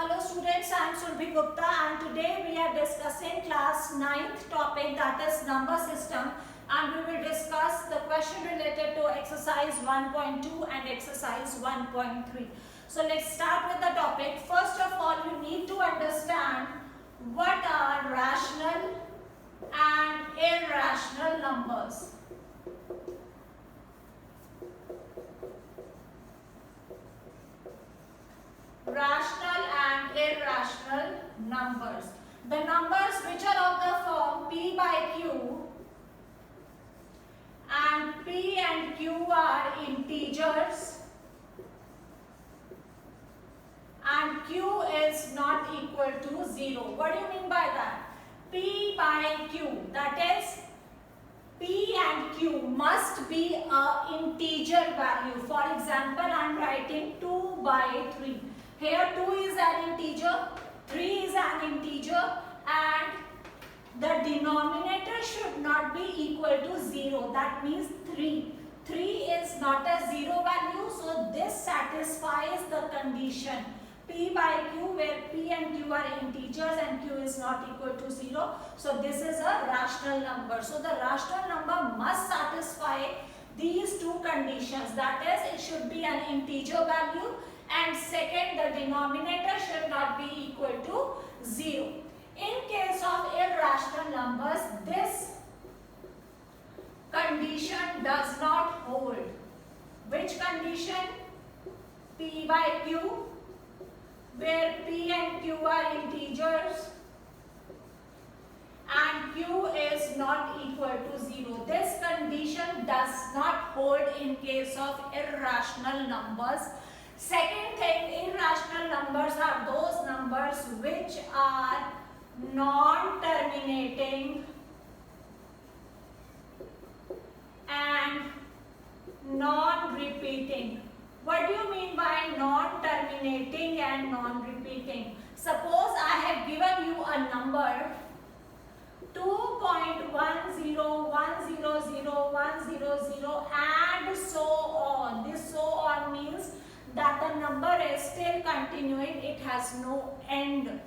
Hello students, I am Surbhi Gupta and today we are discussing class 9th topic, that is number system, and we will discuss the question related to exercise 1.2 and exercise 1.3. So let's start with the topic. First of all, you need to understand what are rational and irrational numbers. Rational and irrational numbers. The numbers which are of the form P by Q, and P and Q are integers and Q is not equal to 0. What do you mean by that? P by Q, that is P and Q must be an integer value. For example, I am writing 2 by 3. Here 2 is an integer, 3 is an integer, and the denominator should not be equal to 0. That means 3. 3 is not a 0 value, so this satisfies the condition P by Q, where P and Q are integers and Q is not equal to 0. So this is a rational number. So the rational number must satisfy these two conditions. That is, it should be an integer value, and second, the denominator should not be equal to 0. In case of irrational numbers, this condition does not hold. Which condition? P by Q, where P and Q are integers and Q is not equal to 0. This condition does not hold in case of irrational numbers. Second thing, irrational numbers are those numbers which are non-terminating and non-repeating. What do you mean by non-terminating and non-repeating? Suppose I have given you a number 2.101000100 and so on. This so on means that the number is still continuing, it has no end,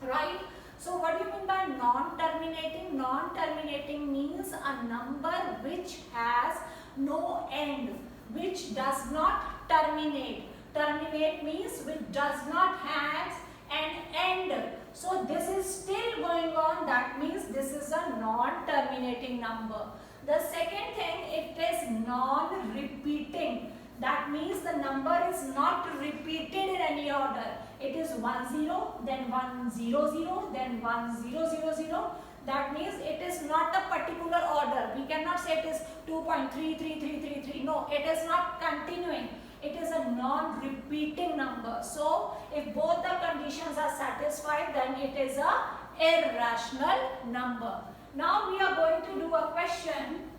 right? So what do you mean by non-terminating? Non-terminating means a number which has no end, which does not terminate. Terminate means which does not have an end. So this is still going on, that means this is a non-terminating number. The second thing, it is non-repeating. That means the number is not repeated in any order. It is 10, then 100, then 1000. That means it is not a particular order. We cannot say it is 2.33333. No, it is not continuing. It is a non-repeating number. So, if both the conditions are satisfied, then it is a irrational number. Now, we are going to do a question.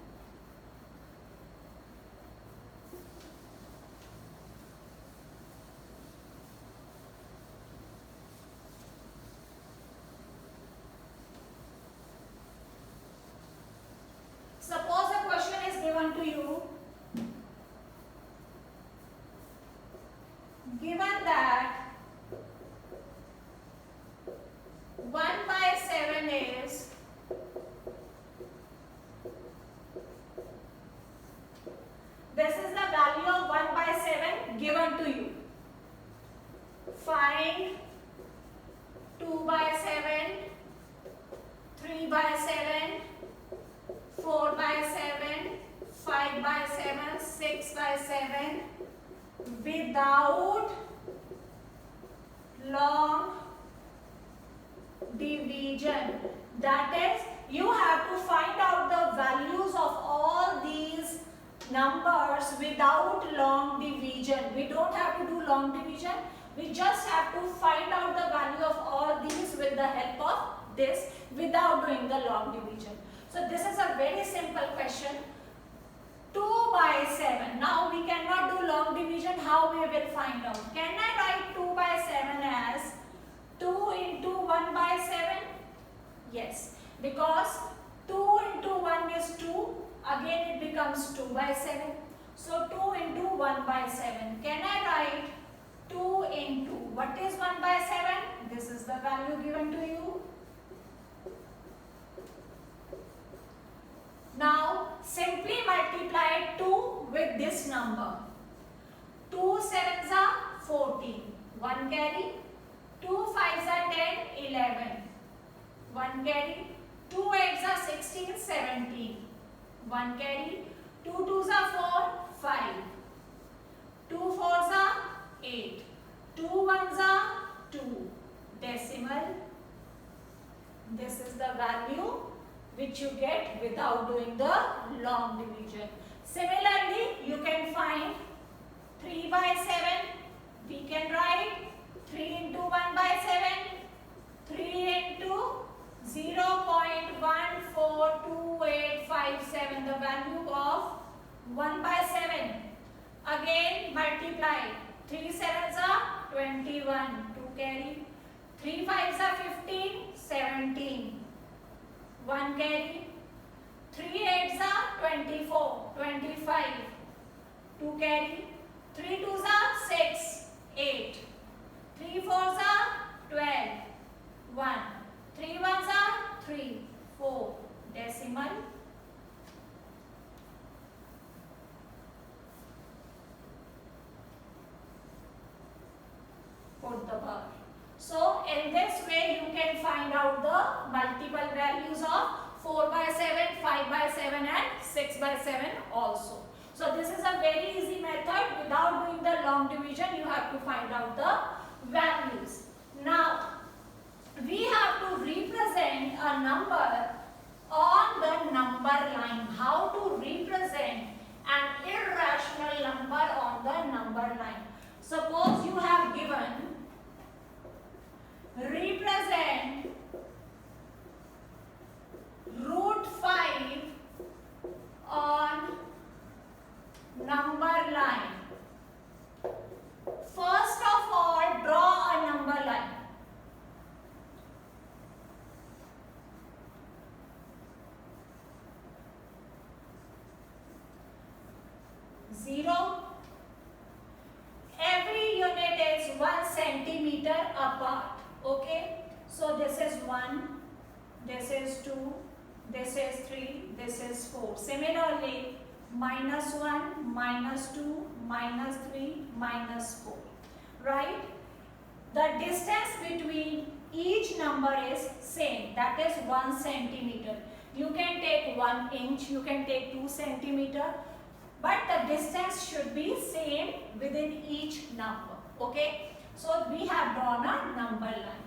Suppose a question is given to you, given that 1 by 7 is this is the value of 1 by 7 given to you. Find 2 by 7, 3 by 7, 4 by 7, 5 by 7, 6 by 7 without long division. That is, you have to find out the values of all these numbers without long division. We don't have to do long division. We just have to find out the value of all these with the help of this without doing the long division. So this is a very simple question. 2 by 7. Now we cannot do long division. How we will find out? Can I write 2 by 7 as 2 into 1 by 7? Yes. Because 2 into 1 is 2. Again it becomes 2 by 7. So 2 into 1 by 7. Can I write 2 into What is 1 by 7? This is the value given to you. Now simply multiply 2 with this number. 2 sevens are 14. 1 carry. 2 fives are 10, 11. 1 carry. 2 eights are 16, 17. 1 carry. 2 twos are 4, 5. 2 fours are 8. 2 ones are 2. Decimal. This is the value which you get without doing the long division. Similarly, you can find 3 by 7. We can write 3 into 1 by 7. 3 into 0.142857. The value of 1 by 7. Again multiply. 3 sevens are 21. 2 carry. 3 fives are 15. 17. 1 carry. 3 eights are 24. 25. 2 carry. 3 twos are 6. 8. 3 fours are 12. 1. 3 ones are 3. 4. Decimal. Put the bar. So in this way you can find out the multiple values of 4 by 7, 5 by 7 and 6 by 7 also. So this is a very easy method. Without doing the long division you have to find out the values. Now we have to represent a number on the number line. How to represent an irrational number on the number line. Suppose you have given represent root 5 on number line. First of all, draw a number line. Zero. Every unit is 1 centimeter apart. Okay. So this is 1, this is 2, this is 3, this is 4. Similarly, minus 1, minus 2, minus 3, minus 4. Right? The distance between each number is same. That is 1 centimeter. You can take 1 inch, you can take 2 centimeter. But the distance should be same within each number. Okay? So we have drawn a number line.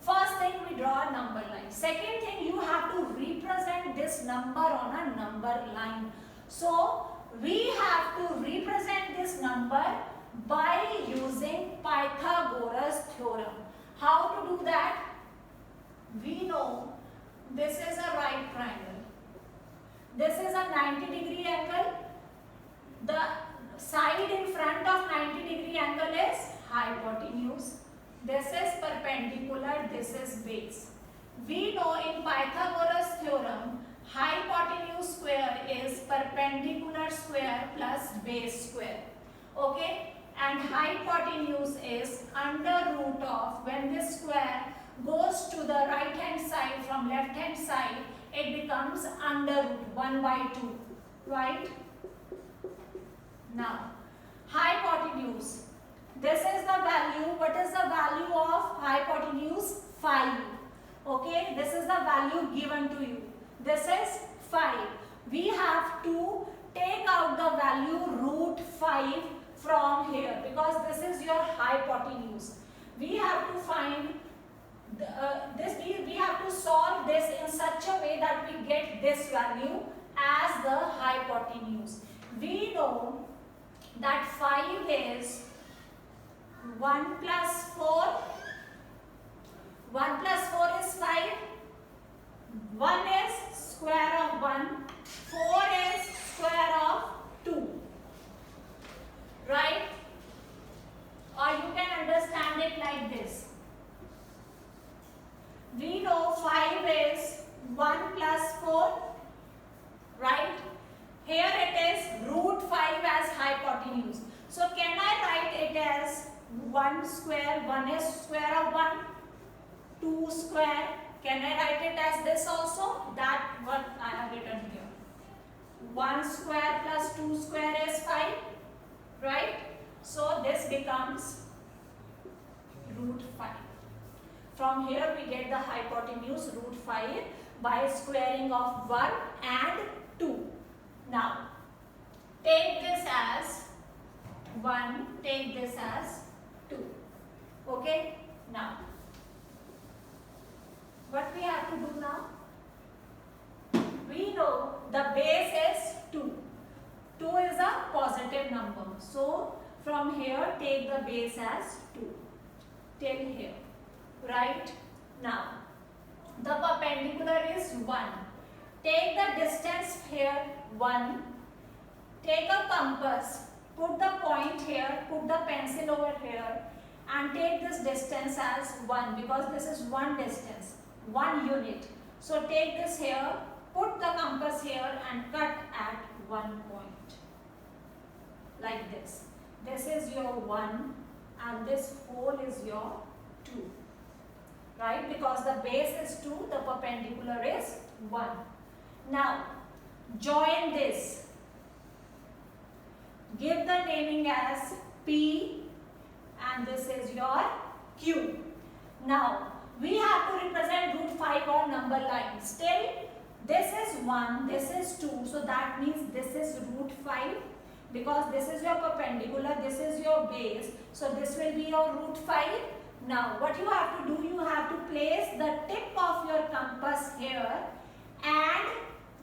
First thing, we draw a number line. Second thing, you have to represent this number on a number line. So we have to represent this number by using Pythagoras theorem. How to do that? We know this is a right triangle. This is a 90-degree angle. The side in front of 90-degree angle is hypotenuse. This is perpendicular, this is base. We know in Pythagoras theorem, hypotenuse square is perpendicular square plus base square. Okay? And hypotenuse is under root of, when this square goes to the right hand side from left hand side, it becomes under root 1 by 2. Right? Now, hypotenuse. This is the value. What is the value of hypotenuse? 5. Okay, this is the value given to you. This is 5. We have to take out the value root 5 from here because this is your hypotenuse. We have to find we have to solve this in such a way that we get this value as the hypotenuse. We know that 5 is 1 plus 4. 1 plus 4 is 5. 1 is square of 1. 4 is square of 2. Right? Or you can understand it like this. We know 5 is 1 plus 4. Right? Here it is root 5 as hypotenuse. So can I write it as as 1 square, 1 is square of 1, 2 square. Can I write it as this also? That what I have written here. 1 square plus 2 square is 5, right? So this becomes root 5. From here we get the hypotenuse root 5 by squaring of 1 and 2. Now, take this as 1, take this as 2. Okay? Now, what we have to do now? We know the base is 2. 2 is a positive number. So, from here take the base as 2 till here. Right? Now, the perpendicular is 1. Take the distance here 1. Take a compass. Put the point here. Put the pencil over here. And take this distance as 1 because this is one distance. 1 unit. So take this here. Put the compass here and cut at 1 point. Like this. This is your 1 and this whole is your 2. Right? Because the base is 2, the perpendicular is 1. Now, join this. Give the naming as P and this is your Q. Now, we have to represent root 5 on number line. Still, this is 1, this is 2. So, that means this is root 5 because this is your perpendicular, this is your base. So, this will be your root 5. Now, what you have to do, you have to place the tip of your compass here and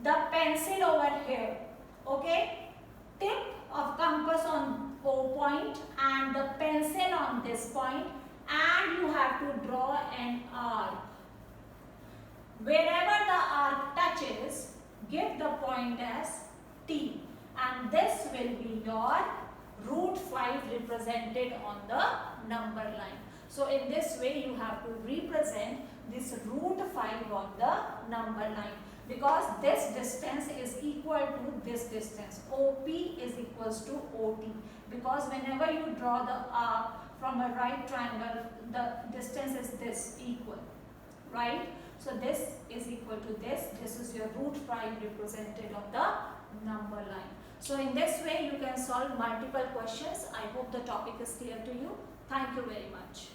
the pencil over here. Okay? Tip of compass on O point and the pencil on this point, and you have to draw an arc. Wherever the arc touches, give the point as T, and this will be your root 5 represented on the number line. So in this way you have to represent this root 5 on the number line because this distance is equal to this distance. OP is equals to OT because whenever you draw the arc from a right triangle, the distance is this equal, right? So this is equal to this. This is your root 5 represented on the number line. So in this way you can solve multiple questions. I hope the topic is clear to you. Thank you very much.